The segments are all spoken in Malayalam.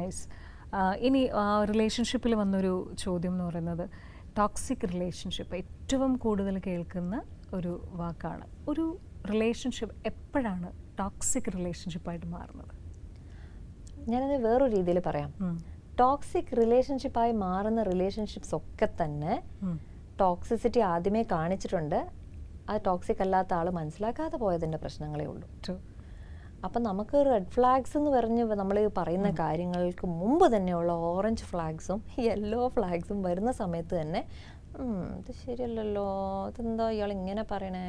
നൈസ്. ഇനി റിലേഷൻഷിപ്പിൽ വന്നൊരു ചോദ്യം എന്ന് പറയുന്നത് ടോക്സിക് റിലേഷൻഷിപ്പ് ഏറ്റവും കൂടുതൽ കേൾക്കുന്ന ഒരു വാക്കാണ്. ഒരു റിലേഷൻഷിപ്പ് എപ്പോഴാണ് ടോക്സിക് റിലേഷൻഷിപ്പായിട്ട് മാറുന്നത്? ഞാനത് വേറൊരു രീതിയിൽ പറയാം. ടോക്സിക് റിലേഷൻഷിപ്പായി മാറുന്ന റിലേഷൻഷിപ്സ് ഒക്കെ തന്നെ ടോക്സിസിറ്റി ആദ്യമേ കാണിച്ചിട്ടുണ്ട്. അത് ടോക്സിക് അല്ലാത്ത ആൾ മനസ്സിലാക്കാതെ പോയതിൻ്റെ പ്രശ്നങ്ങളേ ഉള്ളൂ. അപ്പം നമുക്ക് റെഡ് ഫ്ലാഗ്സ് എന്ന് പറഞ്ഞ് നമ്മൾ പറയുന്ന കാര്യങ്ങൾക്ക് മുമ്പ് തന്നെയുള്ള ഓറഞ്ച് ഫ്ലാഗ്സും യെല്ലോ ഫ്ലാഗ്സും വരുന്ന സമയത്ത് തന്നെ ഇത് ശരിയല്ലല്ലോ, ഇതെന്താ ഇയാൾ ഇങ്ങനെ പറയണേ,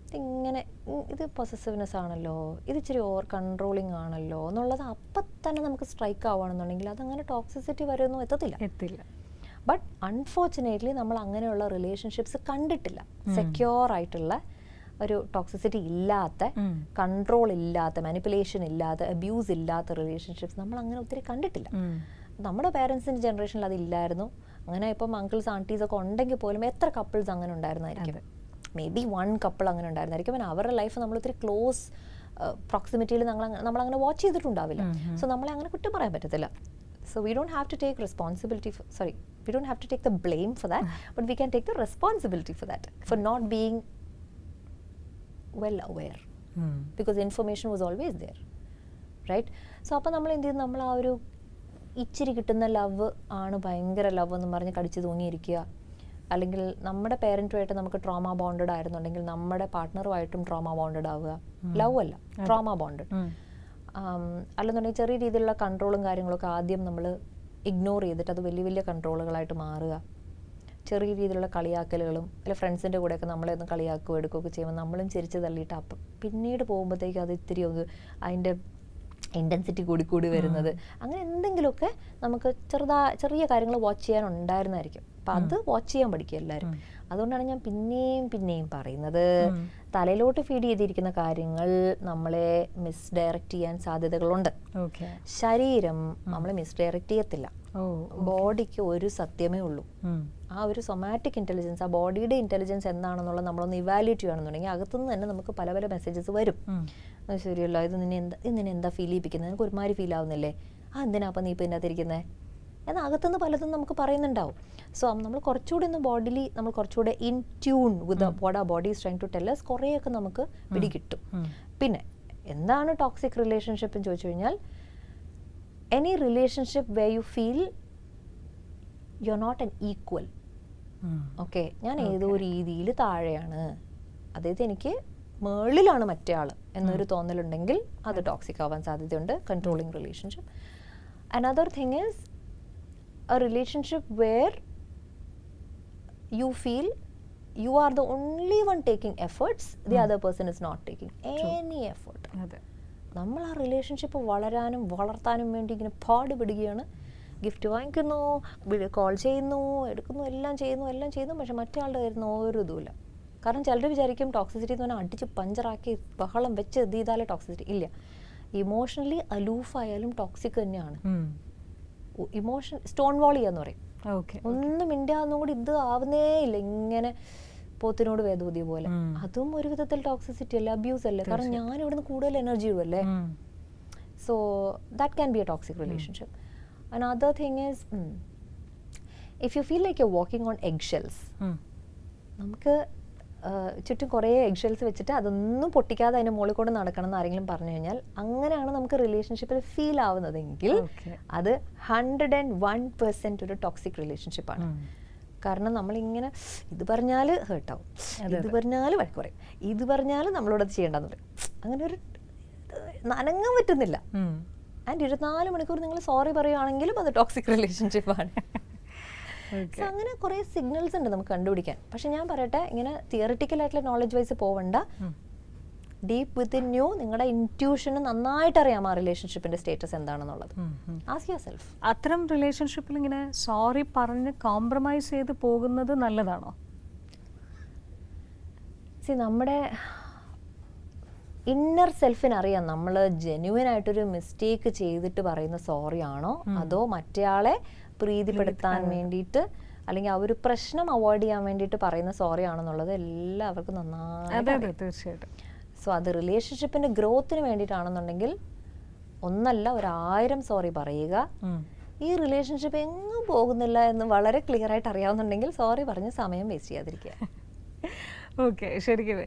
ഇതിങ്ങനെ ഇത് പൊസസീവ്നെസ് ആണല്ലോ, ഇത് ഇച്ചിരി ഓവർ കൺട്രോളിങ് ആണല്ലോ എന്നുള്ളത് അപ്പം തന്നെ നമുക്ക് സ്ട്രൈക്ക് ആവുകയാണെന്നുണ്ടെങ്കിൽ അതങ്ങനെ ടോക്സിസിറ്റി വരെയൊന്നും എത്തില്ല. ബട്ട് അൺഫോർച്ചുനേറ്റ്ലി നമ്മൾ അങ്ങനെയുള്ള റിലേഷൻഷിപ്സ് കണ്ടിട്ടില്ല. സെക്യൂർ ആയിട്ടുള്ള ഒരു ടോക്സിസിറ്റി ഇല്ലാത്ത, കൺട്രോൾ ഇല്ലാത്ത, മാനിപ്പുലേഷൻ ഇല്ലാത്ത, അബ്യൂസ് ഇല്ലാത്ത റിലേഷൻഷിപ്സ് നമ്മൾ അങ്ങനെ ഒത്തിരി കണ്ടിട്ടില്ല. നമ്മുടെ പേരൻസിൻ്റെ ജനറേഷനിൽ അതില്ലായിരുന്നു. അങ്ങനെ ഇപ്പം അങ്കിൾസ് ആൻറ്റീസ് ഒക്കെ ഉണ്ടെങ്കിൽ പോലും എത്ര കപ്പിൾസ് അങ്ങനെ ഉണ്ടായിരുന്നായിരിക്കും? മേ ബി 1 കപ്പിൾ അങ്ങനെ ഉണ്ടായിരുന്നായിരിക്കും. പിന്നെ അവരുടെ ലൈഫ് നമ്മൾ ഒത്തിരി ക്ലോസ് പ്രോക്സിമിറ്റിയിൽ നമ്മളങ്ങനെ വാച്ച് ചെയ്തിട്ടുണ്ടാവില്ല. സോ നമ്മളെ അങ്ങനെ കുറ്റം പറയാൻ പറ്റത്തില്ല. So we don't have to take responsibility we don't have to take the blame for that, but we can take the responsibility for that, for not being well aware, because information was always there, right? So അപ്പോൾ നമ്മൾ എന്ത് ചെയ്യും, നമ്മൾ ആ ഒരു ഇച്ചിരി കിട്ടുന്ന ലവ് ആണ് ഭയങ്കര ലവ് എന്ന് പറഞ്ഞ് കടിച്ചു തൂങ്ങിയിരിക്കുക. അല്ലെങ്കിൽ നമ്മുടെ പേരൻറ്റുമായിട്ട് നമുക്ക് ട്രോമ ബോണ്ടഡ് ആയിരുന്നുണ്ടെങ്കിൽ നമ്മുടെ പാർട്ട്ണറുമായിട്ടും ട്രോമ ബോണ്ടഡ് ആവുക. ലവ് അല്ല, ട്രോമ ബോണ്ടഡ്. അല്ലെന്നുണ്ടെങ്കിൽ ചെറിയ രീതിയിലുള്ള കൺട്രോളും കാര്യങ്ങളൊക്കെ ആദ്യം നമ്മൾ ഇഗ്നോർ ചെയ്തിട്ട് അത് വലിയ വലിയ കൺട്രോളുകളായിട്ട് മാറുക. ചെറിയ രീതിയിലുള്ള കളിയാക്കലുകളും അല്ലെ ഫ്രണ്ട്സിൻ്റെ കൂടെയൊക്കെ നമ്മളെ ഒന്ന് കളിയാക്കുകയോ എടുക്കുകയൊക്കെ ചെയ്യുമ്പോൾ നമ്മളും ചിരിച്ച് തള്ളിയിട്ട് അപ്പം പിന്നീട് പോകുമ്പോഴത്തേക്ക് അത് ഇത്തിരി ഒന്ന് അതിൻ്റെ ഇൻറ്റൻസിറ്റി കൂടി വരുന്നത്. അങ്ങനെ എന്തെങ്കിലുമൊക്കെ നമുക്ക് ചെറിയ കാര്യങ്ങൾ വാച്ച് ചെയ്യാൻ ഉണ്ടായിരുന്നായിരിക്കും. അപ്പം അത് വാച്ച് ചെയ്യാൻ പഠിക്കുക എല്ലാവരും. അതുകൊണ്ടാണ് ഞാൻ പിന്നെയും പറയുന്നത്, തലയിലോട്ട് ഫീഡ് ചെയ്തിരിക്കുന്ന കാര്യങ്ങൾ നമ്മളെ മിസ്ഡയറക്റ്റ് ചെയ്യാൻ സാധ്യതകളുണ്ട്. ശരീരം നമ്മളെ മിസ്ഡയറക്റ്റ് ചെയ്യത്തില്ല. ബോഡിക്ക് ഒരു സത്യമേ ഉള്ളൂ. ആ ഒരു സൊമാറ്റിക് ഇൻ്റലിജൻസ്, ആ ബോഡിയുടെ ഇൻ്റലിജൻസ് എന്താണെന്നുള്ളത് നമ്മളൊന്ന് ഇവാലുവേറ്റ് ചെയ്യുകയാണെന്നുണ്ടെങ്കിൽ അകത്തുനിന്ന് തന്നെ നമുക്ക് പല പല മെസ്സേജസ് വരും. അത് ശരിയല്ല, ഇത് നിന്നെ എന്താ ഫീൽ ചെയ്യിപ്പിക്കുന്നത്, നിനക്ക് ഒരുമാതിരി ഫീൽ ആവുന്നില്ലേ, എന്തിനാ അപ്പം നീ ഇപ്പം ഇതിനകത്തിരിക്കുന്നത് എന്നാൽ അകത്തുനിന്ന് പലതും നമുക്ക് പറയുന്നുണ്ടാവും. സോ നമ്മൾ കുറച്ചുകൂടി ഒന്ന് ബോഡിലി നമ്മൾ കുറച്ചുകൂടെ ഇൻ ട്യൂൺ വിത്ത് വാട്ട് ആ body is trying to tell us കുറേയൊക്കെ നമുക്ക് പിടികിട്ടും. പിന്നെ എന്താണ് ടോക്സിക് റിലേഷൻഷിപ്പ് എന്ന് ചോദിച്ചു കഴിഞ്ഞാൽ, any relationship way you feel you are not an equal. Okay, ഞാൻ ഏതോ രീതിയിൽ താഴെയാണ്, അതായത് എനിക്ക് മേളിലാണ് മറ്റേ ആൾ എന്നൊരു തോന്നലുണ്ടെങ്കിൽ അത് ടോക്സിക് ആവാൻ സാധ്യതയുണ്ട്. Controlling relationship. Another thing is a relationship where you feel you are the only one taking efforts, the other person is not taking any effort. നമ്മൾ ആ റിലേഷൻഷിപ്പ് വളർത്താനും വേണ്ടി ഇങ്ങനെ പാടുപെടുകയാണ്. ഗിഫ്റ്റ് വാങ്ങിക്കുന്നു, കോൾ ചെയ്യുന്നു, എടുക്കുന്നു, എല്ലാം ചെയ്യുന്നു. പക്ഷെ മറ്റേ ആളുടെ കയ്യിൽ നിന്ന് ഒരു ഇതുമില്ല. കാരണം ചിലർ വിചാരിക്കും ടോക്സിസിറ്റി എന്ന് പറഞ്ഞാൽ അടിച്ച് പഞ്ചറാക്കി ബഹളം വെച്ച് ഇത് ചെയ്താലേ ടോക്സിസിറ്റി. ഇല്ല, ഇമോഷണലി അലൂഫായാലും ടോക്സിക് തന്നെയാണ്. ഇമോഷൻ സ്റ്റോൺ വാൾ ചെയ്യാന്ന് പറയും. ഒന്നും മിണ്ടാന്നും കൂടി ഇത് ആവുന്നേ ഇല്ല, ഇങ്ങനെ പോത്തിനോട് വേദബുദ്ധി പോലെ. അതും ഒരു വിധത്തിൽ ടോക്സിസിറ്റി അല്ലേ, അബ്യൂസ് അല്ലേ. കാരണം ഞാൻ ഇവിടുന്ന് കൂടുതൽ എനർജി ഇടുമല്ലേ. So that can be a toxic relationship. Another thing is if you feel like you're walking on eggshells, നമുക്ക് ചുറ്റും കുറേ എഗ്ഷെൽസ് വെച്ചിട്ട് അതൊന്നും പൊട്ടിക്കാതെ അതിൻ്റെ മുകളിൽ കൂടെ നടക്കണം എന്ന് ആരെങ്കിലും പറഞ്ഞു കഴിഞ്ഞാൽ, അങ്ങനെയാണ് നമുക്ക് റിലേഷൻഷിപ്പിൽ ഫീൽ ആവുന്നതെങ്കിൽ അത് 101% ഒരു ടോക്സിക് റിലേഷൻഷിപ്പാണ്. കാരണം നമ്മളിങ്ങനെ ഇത് പറഞ്ഞാൽ ഹേർട്ടാവും, ഇത് പറഞ്ഞാൽ വഴക്ക് പറയും, ഇത് പറഞ്ഞാൽ നമ്മളോടത് ചെയ്യേണ്ടെന്ന് പറയും. അങ്ങനെ ഒരു നനങ്ങാൻ പറ്റുന്നില്ല. ആൻഡ് 24 മണിക്കൂർ നിങ്ങൾ സോറി പറയുകയാണെങ്കിലും അത് ടോക്സിക് റിലേഷൻഷിപ്പാണ്. അങ്ങനെ കുറേ സിഗ്നൽസ് ഉണ്ട് നമുക്ക് കണ്ടുപിടിക്കാൻ. പക്ഷെ ഞാൻ പറയട്ടെ, ഇങ്ങനെ തിയറിറ്റിക്കൽ ആയിട്ടുള്ള നോളജ് വൈസ് പോവണ്ട. ഡീപ്പ് വിത്തിൻ യു നിങ്ങളുടെ ഇൻറ്റ്യൂഷന് നന്നായിട്ട് അറിയാം ആ റിലേഷൻഷിപ്പിന്റെ സ്റ്റേറ്റസ് എന്താണെന്നുള്ളത്. Ask yourself. അത്തരം റിലേഷൻഷിപ്പിൽ ഇങ്ങനെ സോറി പറഞ്ഞ് കോംപ്രമൈസ് ചെയ്ത് പോകുന്നത് നല്ലതാണോ? നമ്മുടെ ഇന്നർ സെൽഫിനറിയാം നമ്മൾ ജെന്യുവൻ ആയിട്ടൊരു മിസ്റ്റേക്ക് ചെയ്തിട്ട് പറയുന്ന സോറി ആണോ, അതോ മറ്റേയാളെ പ്രീതിപ്പെടുത്താൻ വേണ്ടിയിട്ട് അല്ലെങ്കിൽ ആ ഒരു പ്രശ്നം അവോയ്ഡ് ചെയ്യാൻ വേണ്ടിയിട്ട് പറയുന്ന സോറി ആണെന്നുള്ളത് എല്ലാവർക്കും നന്നായിട്ട്. തീർച്ചയായിട്ടും. സോ അത് റിലേഷൻഷിപ്പിൻ്റെ ഗ്രോത്തിന് വേണ്ടിയിട്ടാണെന്നുണ്ടെങ്കിൽ ഒന്നല്ല 1000 സോറി പറയുക. ഈ റിലേഷൻഷിപ്പ് എങ്ങും പോകുന്നില്ല എന്ന് വളരെ ക്ലിയർ ആയിട്ട് അറിയാവുന്നുണ്ടെങ്കിൽ സോറി പറഞ്ഞ് സമയം വേസ്റ്റ് ചെയ്യാതിരിക്കുക. ഓക്കെ, ശരിക്കും